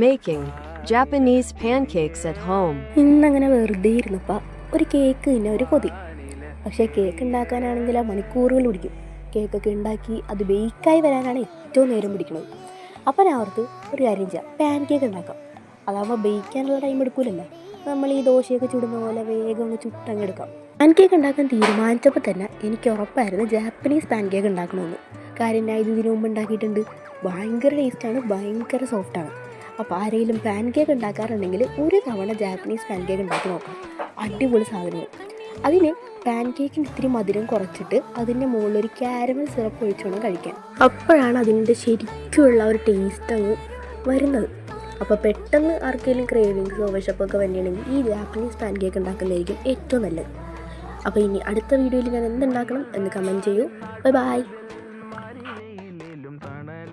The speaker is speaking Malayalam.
Making Japanese pancakes at home. ഇന്നങ്ങനെ വെറുതെ ഇരുന്നപ്പോൾ ഒരു കേക്ക് പിന്നെ ഒരു കൊതി. പക്ഷേ കേക്ക് ഉണ്ടാക്കാനാണെങ്കിൽ മണിക്കൂറുകൾ പിടിക്കും. കേക്കൊക്കെ ഉണ്ടാക്കി അത് ബേക്കായി വരാനാണ് ഏറ്റവും നേരം പിടിക്കുന്നത്. അപ്പോൾ ഞാൻ ഓർത്ത് ഒരു കാര്യം ചെയ്യാം, പാൻ കേക്ക് ഉണ്ടാക്കാം. അതാകുമ്പോൾ ബേക്കാനുള്ള ടൈം എടുക്കില്ലല്ലോ. നമ്മൾ ഈ ദോശയൊക്കെ ചുടുന്ന പോലെ വേഗം ഒന്ന് ചുട്ടങ്ങ് എടുക്കാം. പാൻ കേക്ക് ഉണ്ടാക്കാൻ തീരുമാനിച്ചപ്പോൾ തന്നെ എനിക്ക് ഉറപ്പായിരുന്നു ജാപ്പനീസ് പാൻ കേക്ക് ഉണ്ടാക്കണമെന്ന്. കാര്യം ഞാൻ ഇതിനു മുമ്പ് ഉണ്ടാക്കിയിട്ടുണ്ട്. ഭയങ്കര ടേസ്റ്റാണ്, ഭയങ്കര സോഫ്റ്റാണ്. അപ്പോൾ ആരെങ്കിലും പാൻ കേക്ക് ഉണ്ടാക്കാറുണ്ടെങ്കിൽ ഒരു തവണ ജാപ്പനീസ് പാൻ കേക്ക് ഉണ്ടാക്കി നോക്കാം. അടിപൊളി സാധനങ്ങൾ. അതിന് പാൻ കേക്കിന് ഇത്തിരി മധുരം കുറച്ചിട്ട് അതിൻ്റെ മുകളിലൊരു കാരമൽ സിറപ്പ് ഒഴിച്ച് വേണം കഴിക്കാൻ. അപ്പോഴാണ് അതിൻ്റെ ശരിക്കുള്ള ഒരു ടേസ്റ്റ് അങ്ങ് വരുന്നത്. അപ്പോൾ പെട്ടെന്ന് ആർക്കെങ്കിലും ക്രേവിങ്സോ വിശപ്പൊക്കെ വേണ്ടിയാണെങ്കിൽ ഈ ജാപ്പനീസ് പാൻ കേക്ക് ഉണ്ടാക്കുന്നതായിരിക്കും ഏറ്റവും നല്ലത്. അപ്പോൾ ഇനി അടുത്ത വീഡിയോയിൽ ഞാൻ എന്തുണ്ടാക്കണം എന്ന് കമൻറ്റ് ചെയ്യൂ. ബൈ.